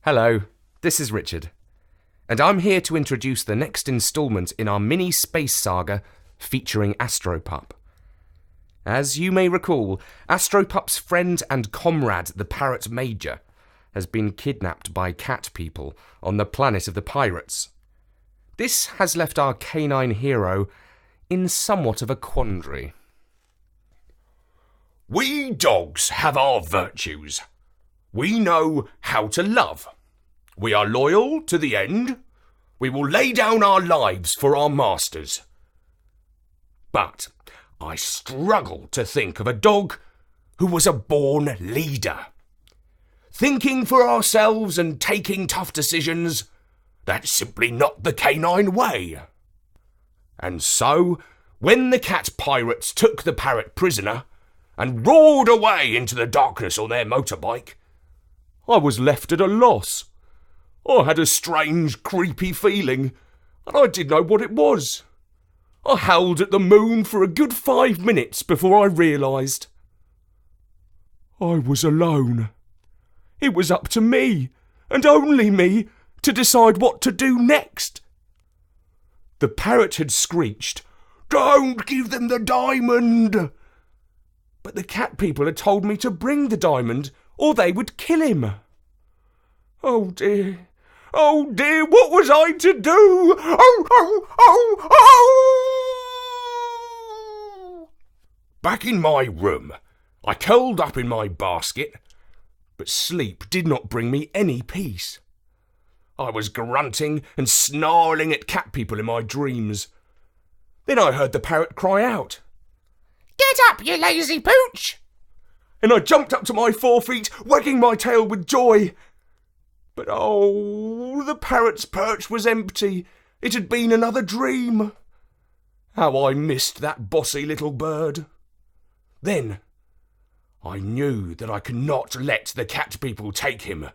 Hello, this is Richard, and I'm here to introduce the next instalment in our mini space saga featuring astropup. As you may recall, astropup's friend and comrade, the parrot Major, has been kidnapped by cat people on the planet of the pirates. This has left our canine hero in somewhat of a quandary. We dogs have our virtues. We know how to love. We are loyal to the end. We will lay down our lives for our masters. But I struggle to think of a dog who was a born leader. Thinking for ourselves and taking tough decisions, that's simply not the canine way. And so, when the cat pirates took the parrot prisoner and roared away into the darkness on their motorbike, I was left at a loss. I had a strange, creepy feeling, and I didn't know what it was. I howled at the moon for a good 5 minutes before I realised. I was alone. It was up to me, and only me, to decide what to do next. The parrot had screeched, "Don't give them the diamond!" But the cat people had told me to bring the diamond, or they would kill him. Oh dear, what was I to do? Back in my room, I curled up in my basket, but sleep did not bring me any peace. I was grunting and snarling at cat people in my dreams. Then I heard the parrot cry out, "Get up, you lazy pooch!" And I jumped up to my 4 feet, wagging my tail with joy. But the parrot's perch was empty. It had been another dream. How I missed that bossy little bird. Then I knew that I could not let the cat people take him.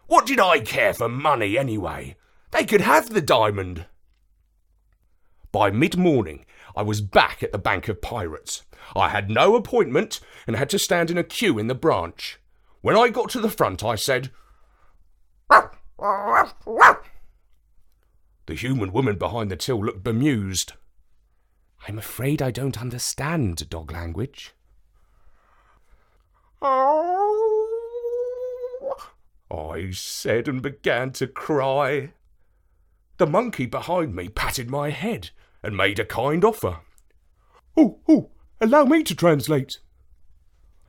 What did I care for money anyway? They could have the diamond. By mid-morning, I was back at the Bank of Pirates. I had no appointment and had to stand in a queue in the branch. When I got to the front, I said, The human woman behind the till looked bemused. "I'm afraid I don't understand dog language." I said and began to cry. The monkey behind me patted my head and made a kind offer. Allow me to translate."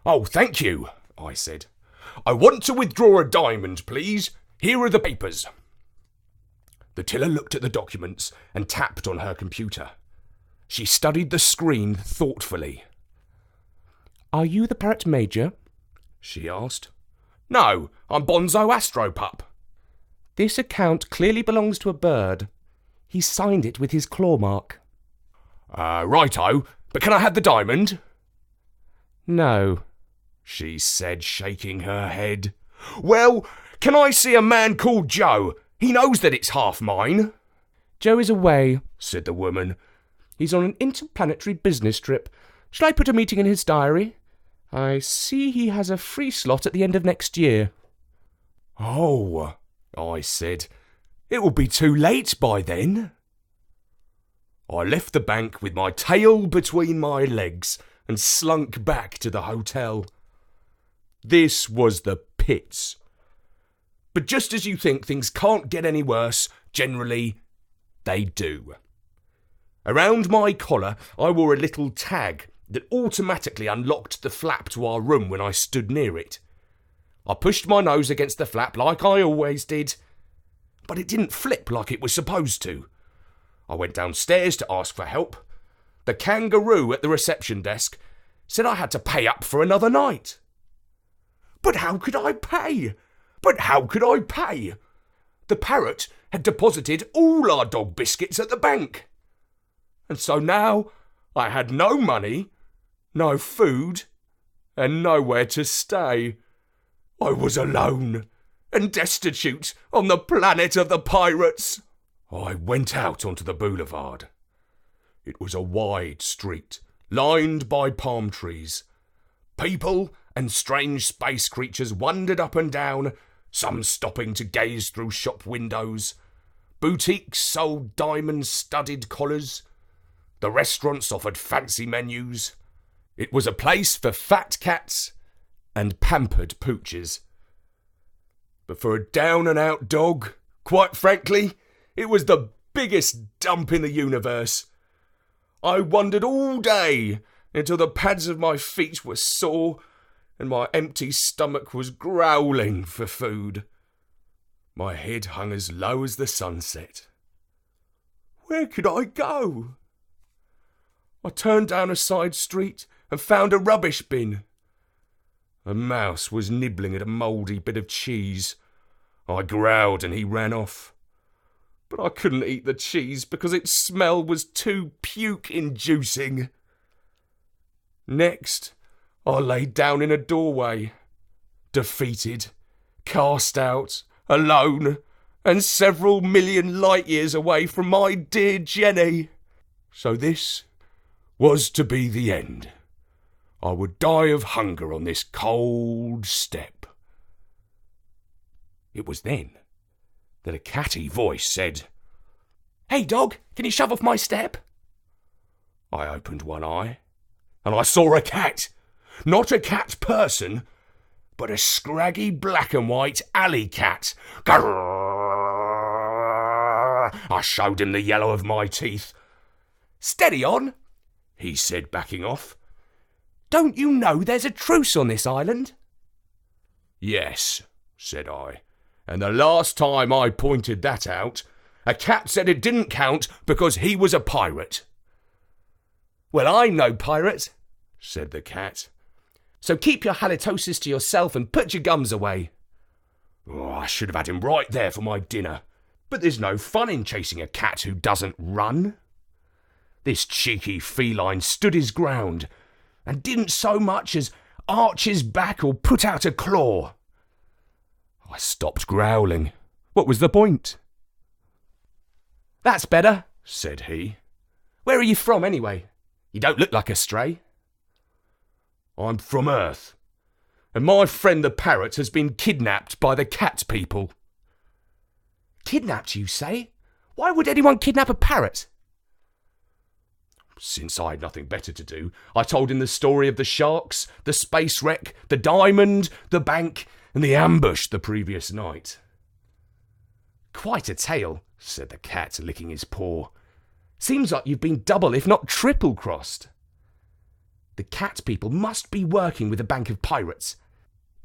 "Oh, thank you," I said. "I want to withdraw a diamond, please. Here are the papers." The tiller looked at the documents and tapped on her computer. She studied the screen thoughtfully. "Are you the parrot Major?" she asked. "No, I'm Bonzo Astropup." "This account clearly belongs to a bird. He signed it with his claw mark." Righto, but can I have the diamond?" "No," she said, shaking her head. "Well, can I see a man called Joe? He knows that it's half mine." "Joe is away," said the woman. "He's on an interplanetary business trip. Shall I put a meeting in his diary? I see he has a free slot at the end of next year." "Oh," I said, "it will be too late by then." I left the bank with my tail between my legs and slunk back to the hotel. This was the pits. But just as you think things can't get any worse, generally, they do. Around my collar, I wore a little tag that automatically unlocked the flap to our room when I stood near it. I pushed my nose against the flap like I always did, but it didn't flip like it was supposed to. I went downstairs to ask for help. The kangaroo at the reception desk said I had to pay up for another night. But how could I pay? The parrot had deposited all our dog biscuits at the bank. And so now I had no money, no food, and nowhere to stay. I was alone and destitute on the planet of the pirates. I went out onto the boulevard. It was a wide street, lined by palm trees. People and strange space creatures wandered up and down, some stopping to gaze through shop windows. Boutiques sold diamond-studded collars. The restaurants offered fancy menus. It was a place for fat cats and pampered pooches. But for a down-and-out dog, quite frankly, it was the biggest dump in the universe. I wondered all day until the pads of my feet were sore and my empty stomach was growling for food. My head hung as low as the sunset. Where could I go? I turned down a side street and found a rubbish bin. A mouse was nibbling at a mouldy bit of cheese. I growled and he ran off. But I couldn't eat the cheese because its smell was too puke-inducing. Next, I lay down in a doorway, defeated, cast out, alone, and several million light years away from my dear Jenny. So this was to be the end. I would die of hunger on this cold step. It was then that a catty voice said, "Hey dog, can you shove off my step?" I opened one eye, and I saw a cat. Not a cat person, but a scraggy black and white alley cat. Grrr! I showed him the yellow of my teeth. "Steady on," he said, backing off. "Don't you know there's a truce on this island?" "Yes," said I, and the last time I pointed that out, a cat said it didn't count because he was a pirate. "Well, I'm no pirate," said the cat. "So keep your halitosis to yourself and put your gums away." Oh, I should have had him right there for my dinner, but there's no fun in chasing a cat who doesn't run. This cheeky feline stood his ground and didn't so much as arch his back or put out a claw. I stopped growling. What was the point? "That's better," said he. "Where are you from, anyway? You don't look like a stray." "I'm from Earth, and my friend the parrot has been kidnapped by the cat people." "Kidnapped, you say? Why would anyone kidnap a parrot?" Since I had nothing better to do, I told him the story of the sharks, the space wreck, the diamond, the bank, and the ambush the previous night. "Quite a tale," said the cat, licking his paw. "Seems like you've been double, if not triple-crossed. The cat people must be working with a bank of pirates.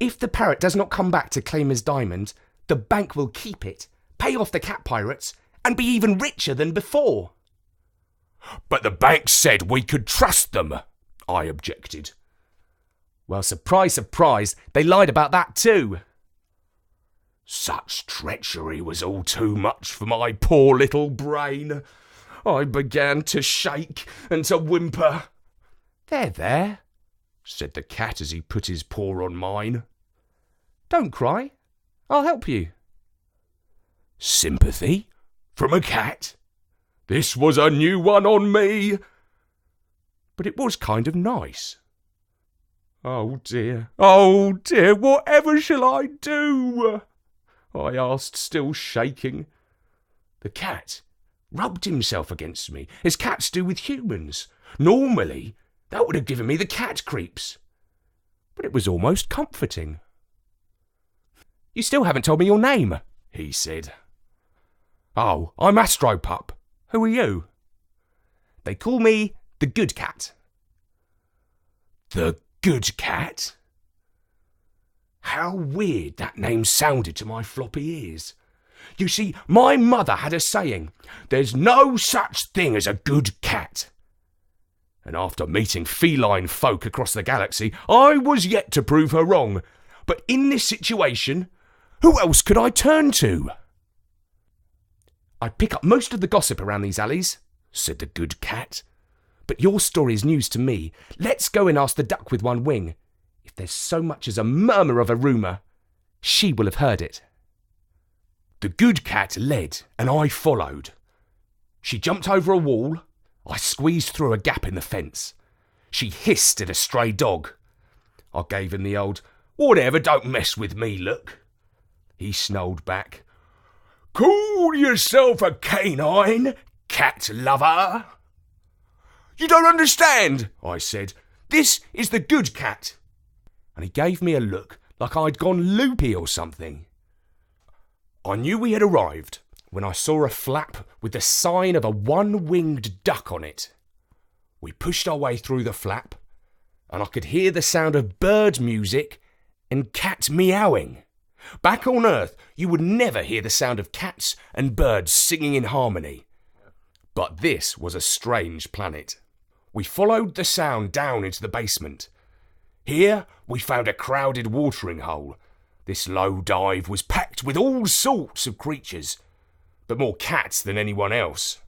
If the parrot does not come back to claim his diamond, the bank will keep it, pay off the cat pirates, and be even richer than before." "But the bank said we could trust them," I objected. "Well, surprise, surprise, they lied about that too." Such treachery was all too much for my poor little brain. I began to shake and to whimper. There, said the cat as he put his paw on mine. "Don't cry. I'll help you." Sympathy? From a cat? This was a new one on me. But it was kind of nice. Oh dear, whatever shall I do?" I asked, still shaking. The cat rubbed himself against me, as cats do with humans. Normally, that would have given me the cat creeps. But it was almost comforting. "You still haven't told me your name," he said. "Oh, I'm Astropup. Who are you?" "They call me the Good Cat." The Good Cat? How weird that name sounded to my floppy ears. You see, my mother had a saying, "There's no such thing as a good cat." And after meeting feline folk across the galaxy, I was yet to prove her wrong. But in this situation, who else could I turn to? "I pick up most of the gossip around these alleys," said the Good Cat. "But your story is news to me. Let's go and ask the duck with one wing. If there's so much as a murmur of a rumour, she will have heard it." The Good Cat led, and I followed. She jumped over a wall. I squeezed through a gap in the fence. She hissed at a stray dog. I gave him the old, "Whatever, don't mess with me" look. he snarled back. Call yourself a canine, cat lover? You don't understand, I said. This is the good cat. And he gave me a look like I'd gone loopy or something. I knew we had arrived when I saw a flap with the sign of a one-winged duck on it. We pushed our way through the flap, and I could hear the sound of bird music and cat meowing. Back on Earth, you would never hear the sound of cats and birds singing in harmony. But this was a strange planet. We followed the sound down into the basement. Here, we found a crowded watering hole. This low dive was packed with all sorts of creatures, but more cats than anyone else.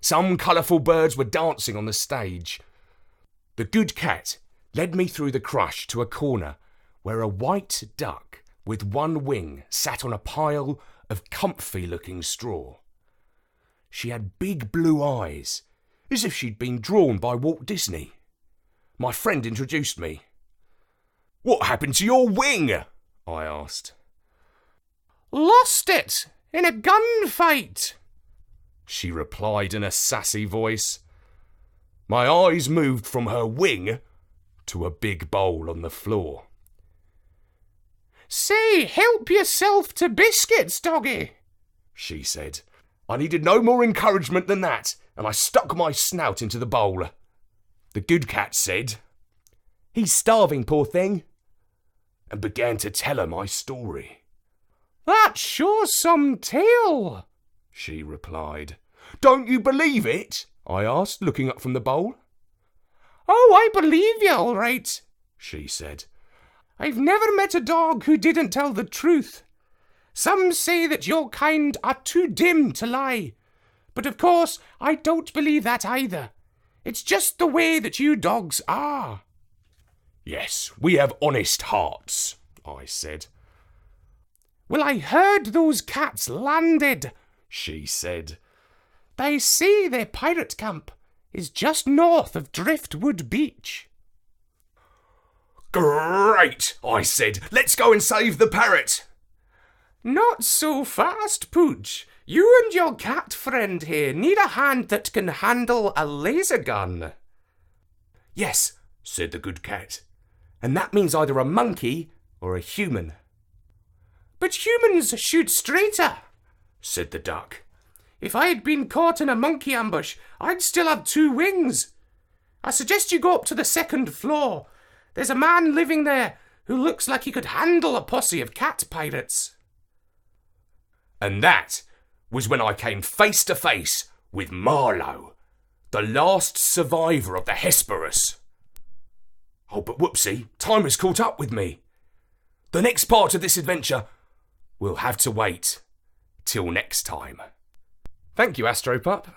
Some colourful birds were dancing on the stage. The good cat led me through the crush to a corner where a white duck with one wing sat on a pile of comfy-looking straw. She had big blue eyes, as if she'd been drawn by Walt Disney. My friend introduced me. What happened to your wing? I asked. Lost it in a gunfight, she replied in a sassy voice. My eyes moved from her wing to a big bowl on the floor. Say, help yourself to biscuits, doggy, she said. I needed no more encouragement than that, and I stuck my snout into the bowl. The good cat said, He's starving, poor thing, and began to tell her my story. That's sure some tale, she replied. Don't you believe it? I asked, looking up from the bowl. Oh, I believe you, all right, she said. I've never met a dog who didn't tell the truth. Some say that your kind are too dim to lie. But of course, I don't believe that either. It's just the way that you dogs are. Yes, we have honest hearts, I said. Well, I heard those cats landed, she said. They say their pirate camp is just north of Driftwood Beach. Great, I said. Let's go and save the parrot. Not so fast, Pooch. You and your cat friend here need a hand that can handle a laser gun. Yes, said the good cat. And that means either a monkey or a human. But humans shoot straighter, said the duck. If I had been caught in a monkey ambush, I'd still have 2 wings. I suggest you go up to the 2nd floor. There's a man living there who looks like he could handle a posse of cat pirates. And that was when I came face to face with Marlowe, the last survivor of the Hesperus. Oh, but whoopsie, time has caught up with me. The next part of this adventure will have to wait till next time. Thank you, astropup.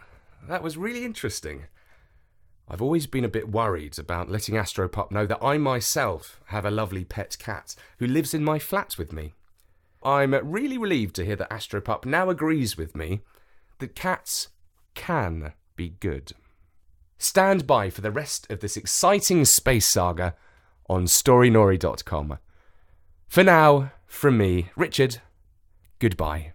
That was really interesting. I've always been a bit worried about letting astropup know that I myself have a lovely pet cat who lives in my flat with me. I'm really relieved to hear that astropup now agrees with me that cats can be good. Stand by for the rest of this exciting space saga on storynori.com. For now, from me, Richard, goodbye.